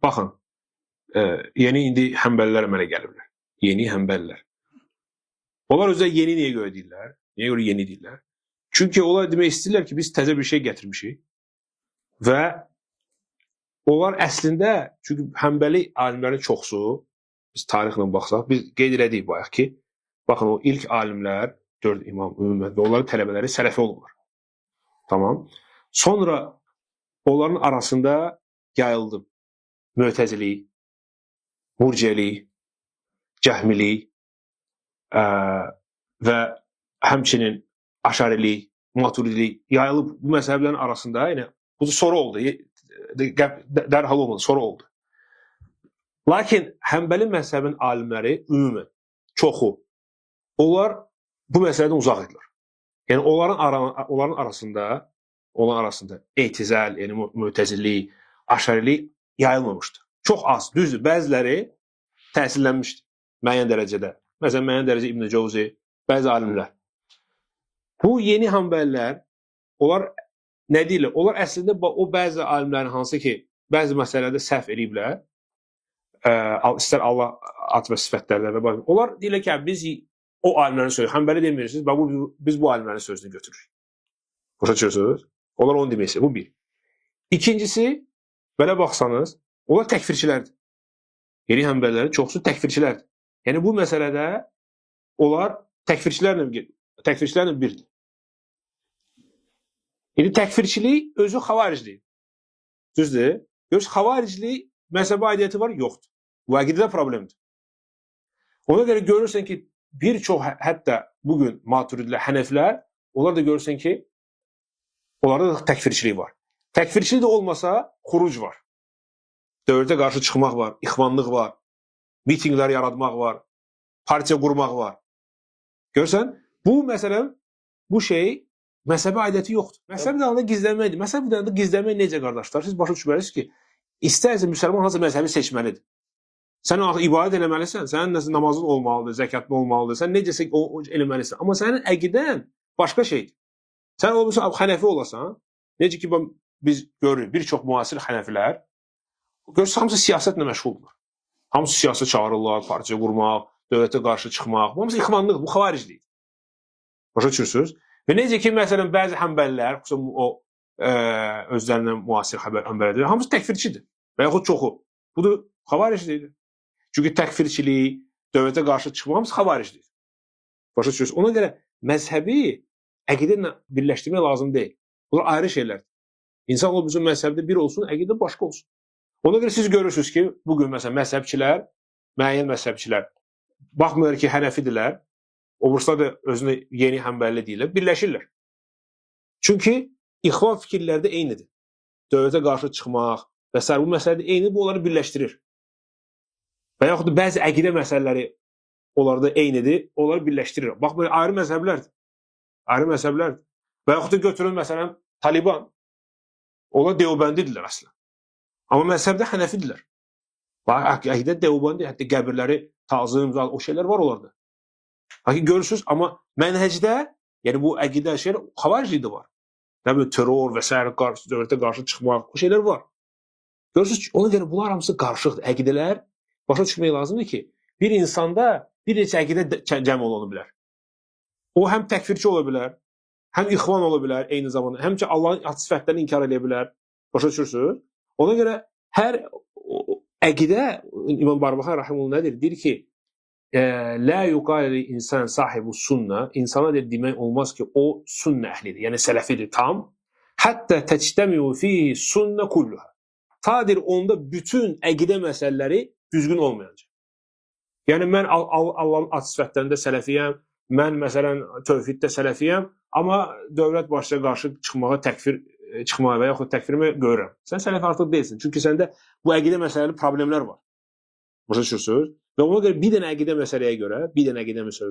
baxın, yeni indi həmbəlilər mənə gəliblər. Yeni həmbəlilər. Onlar özləri yeni niyə görə deyirlər? Niyə görə yeni deyirlər? Çünki onlar demək istəyirlər ki, biz təzə bir şey gətirmişik və onlar əslində, çünki həmbəli alimlərin çoxsu, biz tarixlə baxsaq, biz qeyd elədik bayaq ki, baxın o ilk alimlər, 4 imam ümumən və onların tələbələri sələfi olurlar. Tamam. Sonra onların arasında yayıldı Mötəzilik, Murciəlik, Cəhmilik və həmçinin Aşarilik, Maturidilik yayılıb bu məzhəblərin arasında, yəni bu sonra oldu. Dərhal olmadı, sonra oldu. Lakin Həmbəli məzhəbin alimləri ümumən çoxu onlar bu məsələdən uzaq idilər. Yəni onların arasında etizal, yəni Mötəzilik, Aşarilik yayılmamışdı. Çox az, düzdür. Bəziləri təsirlənmişdi müəyyən dərəcədə. Məsələn, müəyyən dərəcədə İbn Cəvzi, bəzi alimlər. Bu yeni Həmbəlilər, onlar nə deyirlər? Onlar əslində o bəzi alimlərin hansı ki, bəzi məsələlərdə səhv ediblər, istər Allah ad və sifətlərlə və başqa. Onlar deyirlər ki, biz o alimlərin sözü, Həmbəli demirsiniz, biz bu alimlərin sözünü götürürük. Başa düşürsünüz? Onlar onu demək istəyir. Bu bir. İkincisi, belə baxsanız, onlar təkfirçilərdir. Yeni Həmbəlilərin çoxsu təkfirçilərdir. Yəni bu məsələdə onlar təkfirçilərlə birdir. Yəni təkfirçilik özü xavariclik. Düzdür? Görürsünüz, xavariclik məzhəbə aidiyyəti var, yoxdur. Bu əqidədə problemdir. Ona görə görürsən ki, bir çox hətta bugün Maturidlər, Hənəflər, onlar da görürsən ki, onlarda da təkfirçilik var. Təkfirçilik də olmasa, xuruc var. Dövlətə qarşı çıxmaq var, ixvanlıq var, mitinglər yaratmaq var, partiya qurmaq var. Görürsən, bu məsələn, bu şey məzhəbə aidiyyəti yoxdur. Məzhəb dalında gizlənməkdir. Məzhəb dalında gizlənmək necə, qardaşlar? Siz başa düşməlisiniz ki, istərsə müsəlman hansı məzhəbi seçməlidir. Sən ibadət eləməlisən, sənin namazın olmalıdır, zəkatın olmalıdır, sən necəsə o eləməlisən. Amma sənin əqidən başqa şeydir. Sən olursan, Hənəfi olasan, necə ki, biz görürük, bir çox müasir Hənəfilər, görürsən, hamısı siyasətlə məşğuldur. Hamısı siyasət çağırırlar, partiya qurmaq, dövlətə qarşı çıxmaq. Bu hamısı ixvanlıqdır, bu xavariclikdir. Başa düşürsünüz? Və necə ki, məsələn, bəzi həmbəlilər, xüsusən o özlərindən müasir həmbəlilər, hamısı təkfirçidir və yaxud çoxu. Bu da xavariclikdir. Çünki təkfirçilik, dövlətə qarşı çıxmaq, hamısı xavariclikdir. Başa düşürsünüz? Ona görə məzhəbi əqidə ilə birləşdirmək lazım deyil. Bunlar ayrı şeylərdir. İnsan o bizim məzhəbdə bir olsun, əqidə başqa olsun. Ona görə siz görürsünüz ki, bugün məsələn məzhəbçilər, müəyyən məzhəbçilər, baxmıyor ki, Hənəfidirlər, obruslar da özünü yeni həmbəli deyirlər, birləşirlər. Çünki ixvan fikirlərdə eynidir. Dövlətə qarşı çıxmaq və s. bu məsələdə eynidir, bu onları birləşdirir. Və yaxud da bəzi əqidə məsələləri onlarda eynidir, onları birləşdirir. Bax, böyle ayrı məzhəblərdir. Ayrı məzhəblərdir. Və yaxud da götürün məsələn Taliban. Onlar Deobandidirlər əslən. Amma məzhəbdə Hənəfidirlər. Əqidə Deobandi, hətta qəbirləri tazım, o şeylər var onlarda. Görürsünüz, amma mənhəcdə, yəni bu əqidə şeylər, xavariclik də var. Nə bileyim, terror və s. dövlətə qarşı çıxmaq, o şeylər var. Görürsünüz, ona görə bunlar hamısı qarışıqdır. Əqidələr başa düşmək lazımdır ki, bir insanda bir neçə əqidə cəm ola bilər. O həm təkfirçi ola bilər, həm ixvan ola bilər eyni zamanda, həm ki Allahın sifətlərini inkar edə bilər. Başa düşürsünüz? Ona görə hər əqidə, İmam Barbahari Rahimullah nədir? Deyir ki, la yuqali insan sahibu sunna, insana demək olmaz ki, o sünnə əhlidir, yəni sələfidir tam. Hətta təctəmiu fihi sünnə kulluha. Tadir onda bütün əqidə məsələləri düzgün olmayacaq. Yəni mən Allahın ad sifətlərində sələfiyəm, mən məsələn tövhiddə sələfiyəm, amma dövlət başına qarşı çıxmağa və yaxud təkfirimi görürəm. Sən sələfi artıq deyilsin. Çünki səndə bu əqidə məsələli problemlər var. Başa düşürsünüz? Və ona görə bir dənə əqidə məsələyə görə,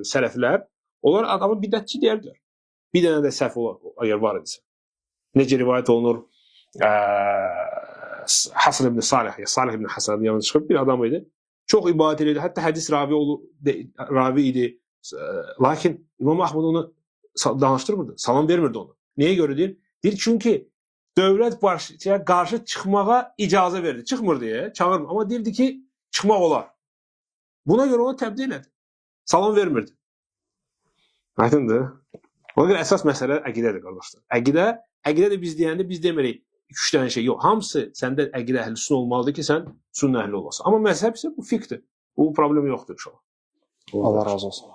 sələflər, onlar adamı bidətçi deyərlər. Bir dənə də səhv əgər var idisə. Necə rivayət olunur, Hasan ibn Salih ibn Hasan yanına çıxıb bir adam idi. Çox ibadət edirdi. Hətta hədis ravi idi. Lakin İmam Ahmad onu danışdırmırdı. Salam vermirdi ona. Niyə görə deyir? Deyir çünki dövlət başçıya qarşı çıxmağa icazə verdi. Çıxmır deyə, çağırmır. Amma deyirdi ki, çıxmaq olar. Buna görə onu təbdil elədi. Salam vermirdi. Aydındır? Ona görə əsas məsələ əqidədir, qardaşlar. Əqidə də biz deyəndə biz demirik 2-3 dənə şey. Yox, hamısı səndə əqidə əhli-sünə olmalıdır ki, sən sünn əhli olasan. Amma məzhəb isə bu fiqdir. Bu problem yoxdur inşallah. Allah razı olsun.